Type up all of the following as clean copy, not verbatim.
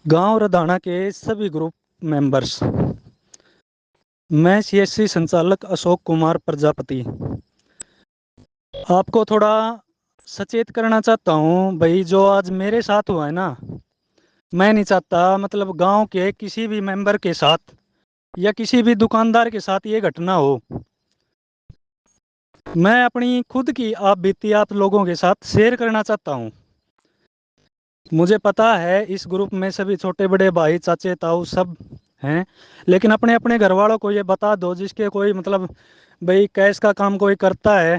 गांव रधाना के सभी ग्रुप मेंबर्स, मैं सीएससी संचालक अशोक कुमार प्रजापति आपको थोड़ा सचेत करना चाहता हूँ भाई। जो आज मेरे साथ हुआ है ना, मैं नहीं चाहता मतलब गांव के किसी भी मेंबर के साथ या किसी भी दुकानदार के साथ ये घटना हो। मैं अपनी खुद की आप बीती आप लोगों के साथ शेयर करना चाहता हूँ। मुझे पता है इस ग्रुप में सभी छोटे बड़े भाई चाचे ताऊ सब हैं, लेकिन अपने अपने घर वालों को ये बता दो जिसके कोई मतलब भाई कैश का काम कोई करता है।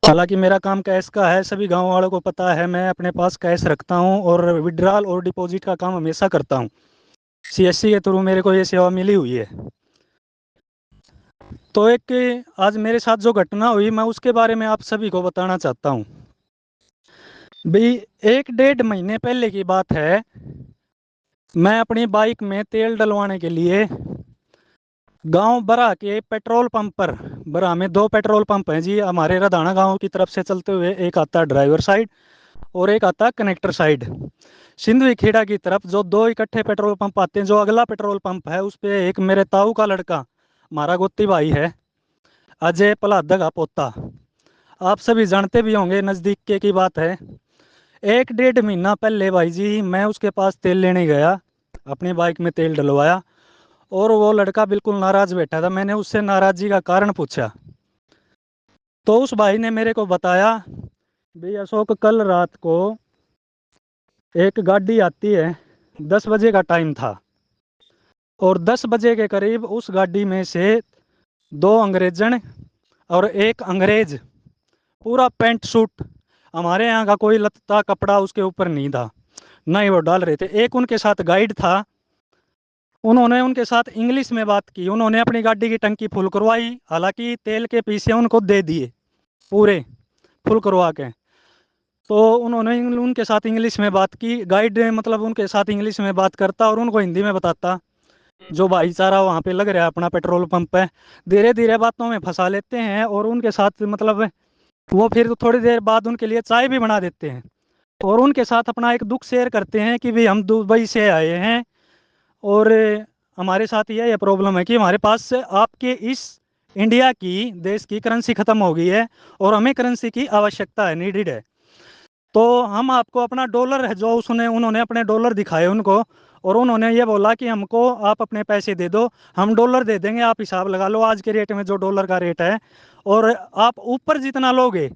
हालांकि मेरा काम कैश का है, सभी गांव वालों को पता है। मैं अपने पास कैश रखता हूं और विड्रॉल और डिपॉजिट का काम हमेशा करता हूं। सीएससी के थ्रू मेरे को ये सेवा मिली हुई है। तो एक आज मेरे साथ जो घटना हुई मैं उसके बारे में आप सभी को बताना चाहता हूँ। भाई 1 डेढ़ महीने पहले की बात है। मैं अपनी बाइक में तेल डलवाने के लिए गांव बरा के पेट्रोल पंप पर, बरा में 2 पेट्रोल पंप हैं जी हमारे रधाना गांव की तरफ से चलते हुए। एक आता है ड्राइवर साइड और एक आता है कनेक्टर साइड। सिंधवी खेड़ा की तरफ जो 2 इकट्ठे पेट्रोल पंप आते हैं, जो अगला पेट्रोल पंप है उस पे एक मेरे ताऊ का लड़का, हमारा गोत्ती भाई है, अजय पलादा का पोता। आप सभी जानते भी होंगे, नज़दीक के की बात है। 1 डेढ़ महीना पहले भाई जी मैं उसके पास तेल लेने गया, अपनी बाइक में तेल डलवाया और वो लड़का बिल्कुल नाराज बैठा था। मैंने उससे नाराजगी का कारण पूछा तो उस भाई ने मेरे को बताया, भाई अशोक कल रात को एक गाड़ी आती है, 10 बजे का टाइम था और 10 बजे के करीब उस गाड़ी में से 2 अंग्रेजन और एक अंग्रेज पूरा पैंट सूट, हमारे यहाँ का कोई लत्ता कपड़ा उसके ऊपर नहीं था, ना ही वो डाल रहे थे। एक उनके साथ गाइड था, उन्होंने उनके साथ इंग्लिश में बात की। उन्होंने अपनी गाड़ी की टंकी फुल करवाई, हालांकि तेल के पैसे उनको दे दिए पूरे फुल करवा के। तो उन्होंने उनके साथ इंग्लिश में बात की, गाइड मतलब उनके साथ इंग्लिश में बात करता और उनको हिंदी में बताता। जो भाईचारा वहाँ पे लग रहा है अपना पेट्रोल पंप पे, धीरे धीरे बातों में फंसा लेते हैं और उनके साथ मतलब वो फिर थोड़ी देर बाद उनके लिए चाय भी बना देते हैं और उनके साथ अपना एक दुख शेयर करते हैं कि भाई हम दुबई से आए हैं और हमारे साथ ये प्रॉब्लम है कि हमारे पास आपके इस इंडिया की देश की करेंसी ख़त्म हो गई है और हमें करेंसी की आवश्यकता है, नीडेड है। तो हम आपको अपना डॉलर है जो उसने उन्होंने अपने डॉलर दिखाए उनको और उन्होंने ये बोला कि हमको आप अपने पैसे दे दो, हम डॉलर दे देंगे, आप हिसाब लगा लो आज के रेट में जो डॉलर का रेट है, और आप ऊपर जितना लोगे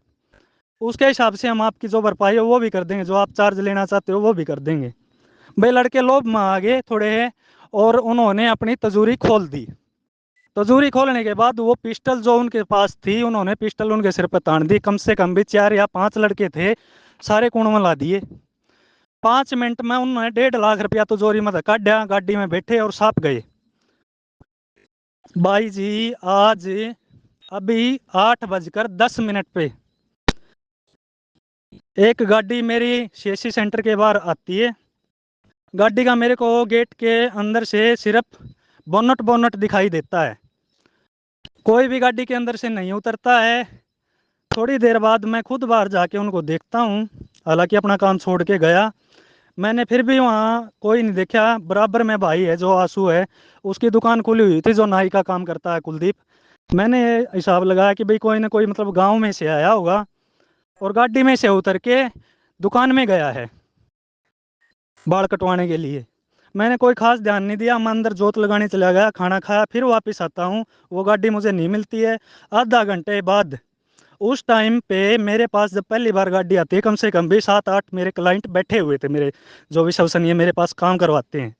उसके हिसाब से हम आपकी जो भरपाई है वो भी कर देंगे, जो आप चार्ज लेना चाहते हो वो भी कर देंगे। भाई लड़के लोभ में आ गए थोड़े हैं और उन्होंने अपनी तजूरी खोल दी। तजूरी खोलने के बाद वो पिस्टल जो उनके पास थी, उन्होंने पिस्टल उनके सिर पर तान दी। कम से कम भी 4 या 5 लड़के थे, सारे कुण में ला दिए। 5 मिनट में उन्होंने 1.5 लाख रुपया तो जोरी में काटा, गाड़ी में बैठे और साफ गए। भाई जी आज अभी 8 बजकर 10 मिनट पे एक गाड़ी मेरी सीएससी सेंटर के बाहर आती है। गाड़ी का मेरे को गेट के अंदर से सिर्फ बोनट बोनट दिखाई देता है, कोई भी गाड़ी के अंदर से नहीं उतरता है। थोड़ी देर बाद मैं खुद बाहर जाके उनको देखता हूँ, हालांकि अपना काम छोड़ के गया, मैंने फिर भी वहाँ कोई नहीं देखा। बराबर में भाई है जो आंसू है, उसकी दुकान खुली हुई थी, जो नाई का काम करता है कुलदीप। मैंने हिसाब लगाया कि भाई कोई ना कोई मतलब गांव में से आया होगा और गाड़ी में से उतर के दुकान में गया है बाल कटवाने के लिए। मैंने कोई खास ध्यान नहीं दिया, मैं अंदर जोत लगाने चला गया, खाना खाया, फिर वापस आता हूँ, वो गाड़ी मुझे नहीं मिलती है। आधा घंटे बाद उस टाइम पे मेरे पास जब पहली बार गाड़ी आती है, कम से कम भी 7-8 मेरे क्लाइंट बैठे हुए थे, मेरे जो विश्वसनीय मेरे पास काम करवाते हैं।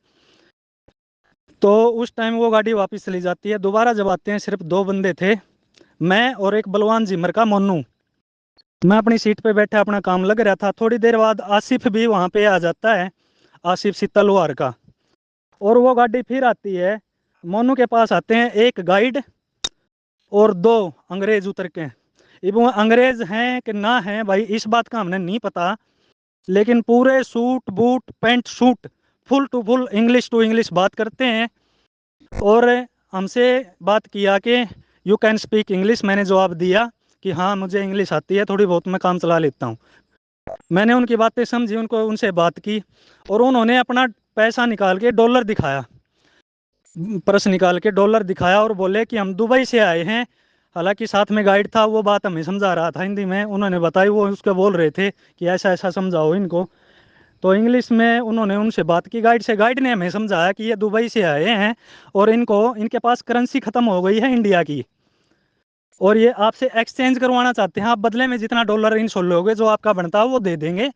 तो उस टाइम वो गाड़ी वापस चली जाती है। दोबारा जब आते हैं सिर्फ 2 बंदे थे, मैं और एक बलवान जिमर का मोनू। मैं अपनी सीट पे बैठा अपना काम लग रहा था। थोड़ी देर बाद आसिफ भी वहाँ पे आ जाता है, आसिफ सित्तलवार का, और वो गाड़ी फिर आती है। मोनू के पास आते हैं एक गाइड और 2 अंग्रेज उतर के। ये वो अंग्रेज हैं कि ना हैं भाई इस बात का हमने नहीं पता, लेकिन पूरे suit boot pant suit full to full English to English बात करते हैं और हमसे बात किया कि यू कैन स्पीक इंग्लिश। मैंने जवाब दिया कि हाँ मुझे इंग्लिश आती है, थोड़ी बहुत मैं काम चला लेता हूँ। मैंने उनकी बातें समझी, उनको उनसे बात की और उन्होंने अपना पैसा निकाल के डॉलर दिखाया, पर्स निकाल के डॉलर दिखाया और बोले कि हम दुबई से आए हैं। हालांकि साथ में गाइड था, वो बात हमें समझा रहा था हिंदी में, उन्होंने बताई, वो उसके बोल रहे थे कि ऐसा ऐसा समझाओ इनको। तो इंग्लिश में उन्होंने उनसे बात की गाइड से, गाइड ने हमें समझाया कि ये दुबई से आए हैं और इनको, इनके पास करेंसी ख़त्म हो गई है इंडिया की, और ये आपसे एक्सचेंज करवाना चाहते हैं। आप बदले में जितना डॉलर इनसे लोगे जो आपका बनता है वो दे देंगे,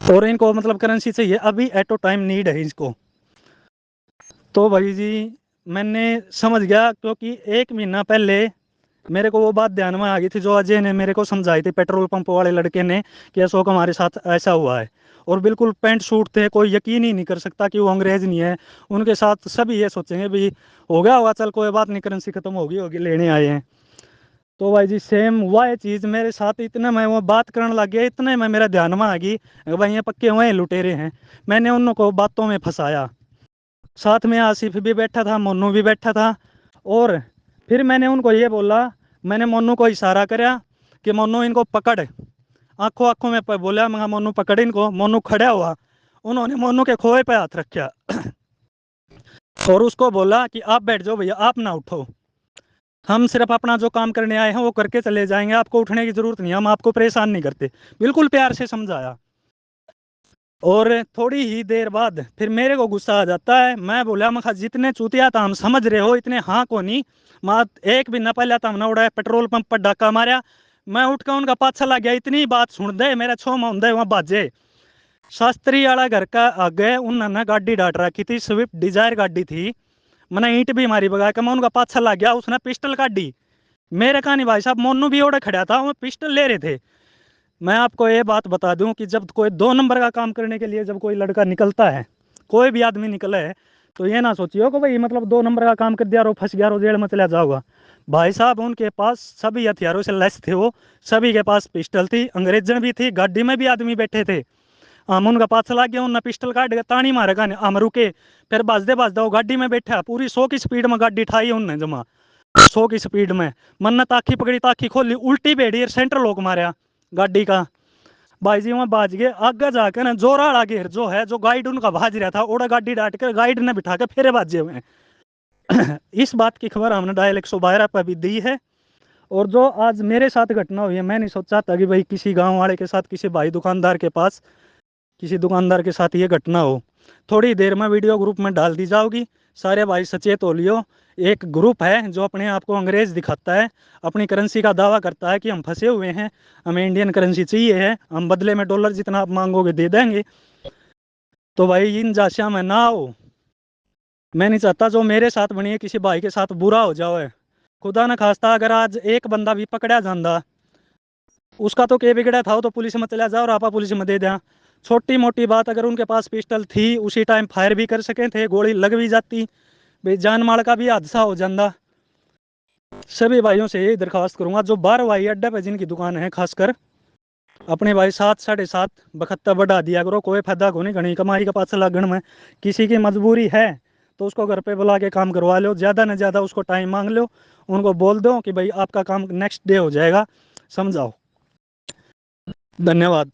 और इनको मतलब करेंसी चाहिए अभी, एट अ टाइम नीड है इसको। तो भाई जी मैंने समझ गया, क्योंकि 1 महीना पहले मेरे को वो बात ध्यान में आ गई थी जो अजय ने मेरे को समझाई थी, पेट्रोल पंप वाले लड़के ने, कि अशोक हमारे साथ ऐसा हुआ है। और बिल्कुल पैंट सूट थे, कोई यकीन ही नहीं कर सकता कि वो अंग्रेज नहीं है। उनके साथ सभी ये सोचेंगे भाई हो गया होगा, चल कोई बात नहीं, करेंसी खत्म होगी होगी, लेने आए हैं। तो भाई जी सेम हुआ है चीज़ मेरे साथ। इतने मैं वो बात करने लग गया, इतने में मेरा ध्यान में आ गई भाई ये पक्के हुए लुटेरे हैं। मैंने उनको बातों में फंसाया। साथ में आसिफ भी बैठा था, मोनू भी बैठा था। और फिर मैंने उनको ये बोला, मैंने मोनू को इशारा कराया कि मोनू इनको पकड़, आंखों आंखों में बोला मैं, मोनू पकड़ इनको। मोनू खड़ा हुआ, उन्होंने मोनू के खोए पे हाथ रखा और उसको बोला कि आप बैठ जाओ भैया, आप ना उठो, हम सिर्फ अपना जो काम करने आए हैं वो करके चले जाएंगे, आपको उठने की जरूरत नहीं, हम आपको परेशान नहीं करते। बिल्कुल प्यार से समझाया। और थोड़ी ही देर बाद फिर मेरे को गुस्सा आ जाता है। मैं बोला मैं जितने चूतिया था हम समझ रहे हो, इतने हाँ को नहीं। माँ 1 महीना पहले था हमने उड़ाया, पेट्रोल पंप पर डाका मारा, मैं उठ कर उनका पाछा लग गया। इतनी बात सुन दे मेरा छो होंगे वहाँ बाजे। शास्त्री वाला घर का आगे उन्होंने गाड़ी डाट रखी थी, स्विफ्ट डिजायर गाड़ी थी। मैंने ईंट भी मारी बगा के, मैं उनका पाछा लग गया, उसने पिस्टल काटी मेरे का। नहीं भाई साहब, मोनू भी ओढ़े खड़ा था, वो पिस्टल ले रहे थे। मैं आपको ये बात बता दूं कि जब कोई 2 नंबर का काम करने के लिए जब कोई लड़का निकलता है, कोई भी आदमी निकले है, तो ये ना सोचियो कि भाई मतलब 2 नंबर का काम कर दिया और फंस गया और जेल में चला जाओगा। भाई साहब उनके पास सभी हथियारों से लैस थे, वो सभी के पास पिस्टल थी, अंग्रेजन भी थी, गाड़ी में भी आदमी बैठे थे। हम उनका पास चला गया, उन्हें पिस्टल काट के तानी मारेगा, हम रुके। फिर बजदे बजदे वो गाड़ी में बैठा, पूरी 100 की स्पीड में गाड़ी ठाई उनने जमा, 100 की स्पीड में। मन्नत ताखी पकड़ी, ताखी खोली, उल्टी बेड़ी सेंटर लोक मारा गाड़ी का। भाई जी वहां बाज गए, आगे जाकर ना जोराड़ा घेर जो है, जो गाइड उनका भाज रहा था, ओड़ा गाड़ी डाट कर गाइड ने बिठा के फिर बाजे हुए। इस बात की खबर हमने डायल 112 पर भी दी है। और जो आज मेरे साथ घटना हुई है, मैं नहीं सोचा था कि भाई किसी गांव वाले के साथ, किसी भाई दुकानदार के पास, किसी दुकानदार के साथ ये घटना हो। थोड़ी देर में वीडियो ग्रुप में डाल दी जाओगी, सारे भाई सचेत हो लियो। एक ग्रुप है जो अपने आप को अंग्रेज दिखाता है, अपनी करेंसी का दावा करता है कि हम फंसे हुए हैं, हमें इंडियन करेंसी चाहिए है, हम बदले में डॉलर जितना आप मांगोगे दे देंगे। तो भाई इन जाशिया में ना हो। मैं नहीं चाहता जो मेरे साथ बनी है किसी भाई के साथ बुरा हो जाओ है। खुदा न खास्ता अगर आज एक बंदा भी पकड़ा जाता, उसका तो क्या बिगड़ा था, वो तो पुलिस में चला जाओ और आपा पुलिस में दे दिया। छोटी मोटी बात, अगर उनके पास पिस्टल थी उसी टाइम फायर भी कर सके थे, गोली लग भी जाती, भाई जान माल का भी हादसा हो जाता। सभी भाइयों से यही दरखास्त करूंगा, जो बाहर हवाई अड्डे पे जिनकी दुकान है, खासकर अपने भाई 7 साढ़े 7 बखत्ता बढ़ा दिया करो, कोई फायदा को नहीं, घनी कमाई का पास लगन में। किसी की मजबूरी है तो उसको घर पे बुला के काम करवा लो, ज़्यादा न ज़्यादा उसको टाइम मांग लो, उनको बोल दो कि भाई आपका काम नेक्स्ट डे हो जाएगा, समझाओ। धन्यवाद।